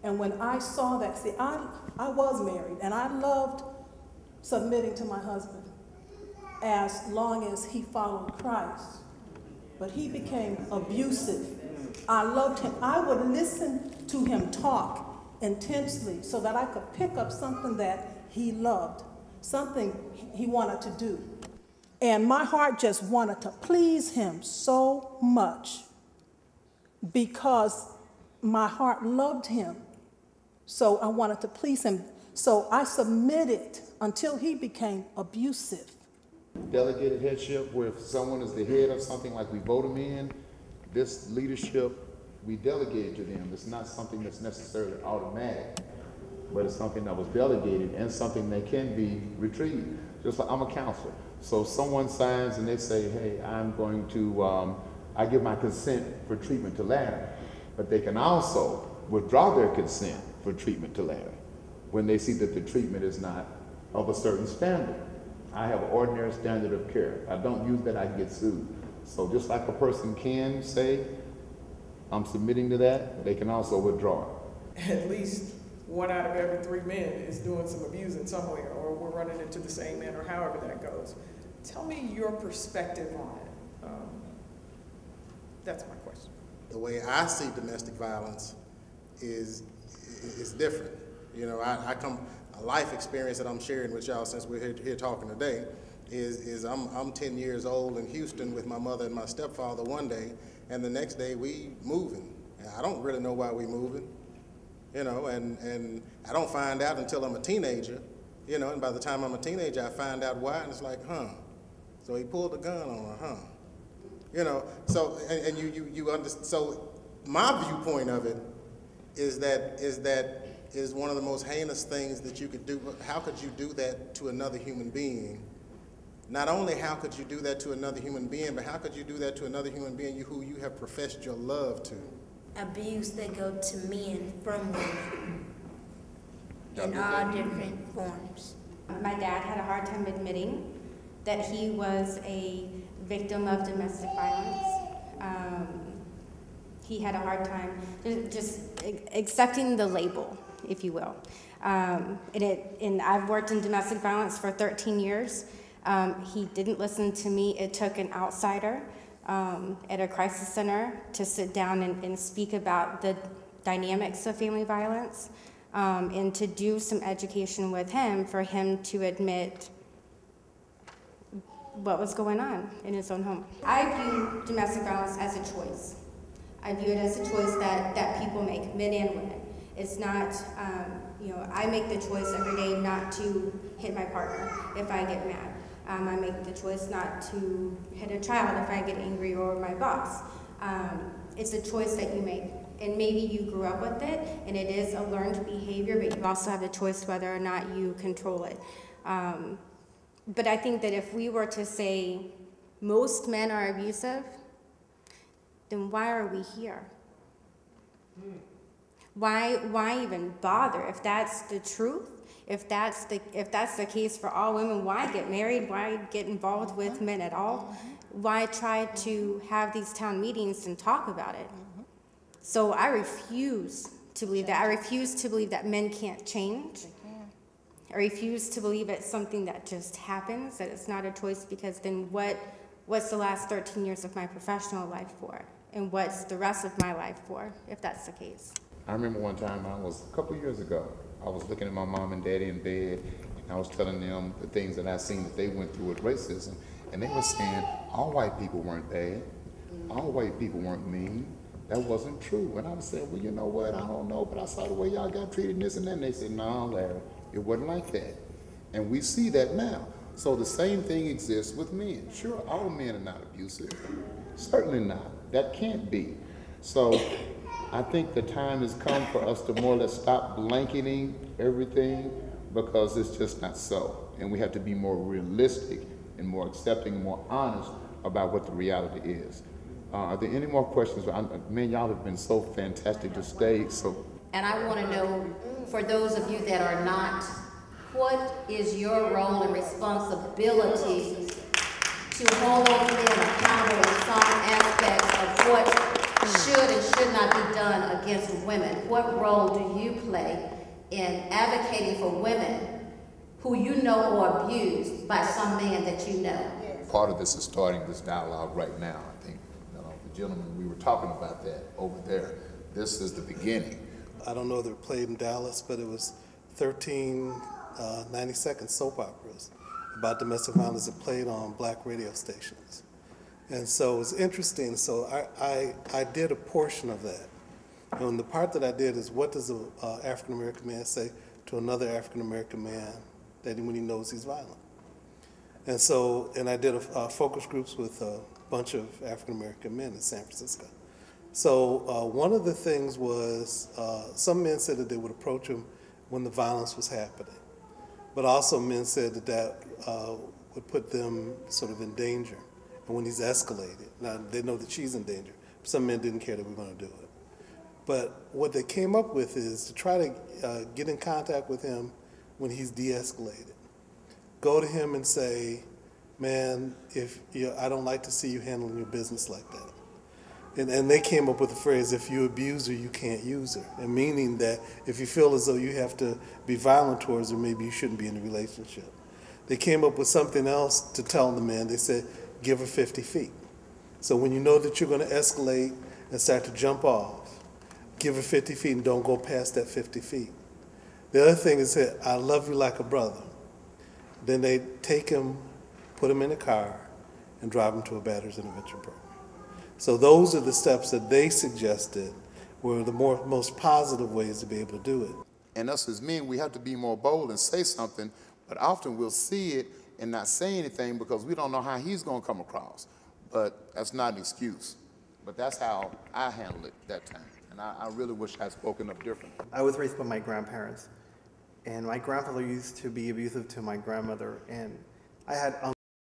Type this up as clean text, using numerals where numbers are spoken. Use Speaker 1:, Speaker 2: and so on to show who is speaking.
Speaker 1: And when I saw that, see, I was married, and I loved submitting to my husband as long as he followed Christ. But he became abusive. I loved him. I would listen to him talk intensely so that I could pick up something that he loved, something he wanted to do. And my heart just wanted to please him so much because my heart loved him. So I wanted to please him. So I submitted until he became abusive.
Speaker 2: Delegated headship, where if someone is the head of something, like we vote them in, this leadership, we delegate to them. It's not something that's necessarily automatic, but it's something that was delegated and something that can be retrieved. Just like I'm a counselor. So someone signs and they say, hey, I'm going to, I give my consent for treatment to ladder. But they can also withdraw their consent for treatment to ladder when they see that the treatment is not of a certain standard. I have an ordinary standard of care. If I don't use that, I get sued. So just like a person can say, I'm submitting to that, they can also withdraw it.
Speaker 3: At least 1 out of every 3 men is doing some abusing somewhere, or we're running into the same man, or however that goes. Tell me your perspective on it. That's my question.
Speaker 4: The way I see domestic violence is different. You know, a life experience that I'm sharing with y'all since we're here talking today is I'm 10 years old in Houston with my mother and my stepfather one day, and the next day we moving. And I don't really know why we moving, you know, and I don't find out until I'm a teenager, you know, and by the time I'm a teenager I find out why, and it's like, huh, so he pulled a gun on her, huh? You know, so, and you understand, so my viewpoint of it is one of the most heinous things that you could do. How could you do that to another human being? Not only how could you do that to another human being, but how could you do that to another human being who you have professed your love to?
Speaker 5: Abuse that go to men from women in all different forms.
Speaker 6: My dad had a hard time admitting that he was a victim of domestic violence. He had a hard time just accepting the label, if you will. And I've worked in domestic violence for 13 years. He didn't listen to me. It took an outsider at a crisis center to sit down and speak about the dynamics of family violence, and to do some education with him for him to admit what was going on in his own home. I view domestic violence as a choice. I view it as a choice that people make, men and women. It's not, you know, I make the choice every day not to hit my partner if I get mad. I make the choice not to hit a child if I get angry, or my boss. It's a choice that you make. And maybe you grew up with it, and it is a learned behavior, but you also have the choice whether or not you control it. But I think that if we were to say most men are abusive, then why are we here? Why even bother? If that's the truth, if that's the case for all women, why get married? Why get involved with men at all? Why try to have these town meetings and talk about it? So I refuse to believe that. I refuse to believe that men can't change. I refuse to believe it's something that just happens, that it's not a choice, because then what's the last 13 years of my professional life for? And what's the rest of my life for, if that's the case?
Speaker 2: I remember one time, a couple years ago, I was looking at my mom and daddy in bed, and I was telling them the things that I seen that they went through with racism, and they were saying all white people weren't bad, all white people weren't mean. That wasn't true. And I was saying, well, you know what, I don't know, but I saw the way y'all got treated, this and that. And they said, no, Larry, it wasn't like that. And we see that now. So the same thing exists with men. Sure, all men are not abusive. Certainly not. That can't be. So I think the time has come for us to more or less stop blanketing everything, because it's just not so. And we have to be more realistic and more accepting and more honest about what the reality is. Are there any more questions? Man, y'all have been so fantastic to stay.
Speaker 7: And I want to know, for those of you that are not, what is your role and responsibility to hold those men accountable in some aspect of what should and should not be done against women. What role do you play in advocating for women who you know are abused by some man that you know?
Speaker 2: Part of this is starting this dialogue right now. I think the gentleman, we were talking about that over there. This is the beginning.
Speaker 8: I don't know if it played in Dallas, but it was 13 90-second soap operas about domestic violence that played on black radio stations. And so it was interesting. So I did a portion of that. And the part that I did is, what does an African-American man say to another African-American man that when he knows he's violent? And so, and I did a focus groups with a bunch of African-American men in San Francisco. So one of the things was, some men said that they would approach him when the violence was happening. But also men said that that would put them sort of in danger. And when he's escalated, now they know that she's in danger. Some men didn't care that we were going to do it. But what they came up with is to try to get in contact with him when he's de-escalated. Go to him and say, man, I don't like to see you handling your business like that. And they came up with the phrase, if you abuse her, you can't use her. And meaning that if you feel as though you have to be violent towards her, maybe you shouldn't be in a relationship. They came up with something else to tell the man. They said, give her 50 feet. So when you know that you're going to escalate and start to jump off, give her 50 feet and don't go past that 50 feet. The other thing is that I love you like a brother. Then they take him, put him in a car, and drive him to a batter's intervention program. So those are the steps that they suggested were the most positive ways to be able to do it.
Speaker 2: And us as men, we have to be more bold and say something, but often we'll see it and not say anything because we don't know how he's going to come across. But that's not an excuse. But that's how I handled it that time. And I really wish I'd spoken up differently.
Speaker 9: I was raised by my grandparents, and my grandfather used to be abusive to my grandmother, and I had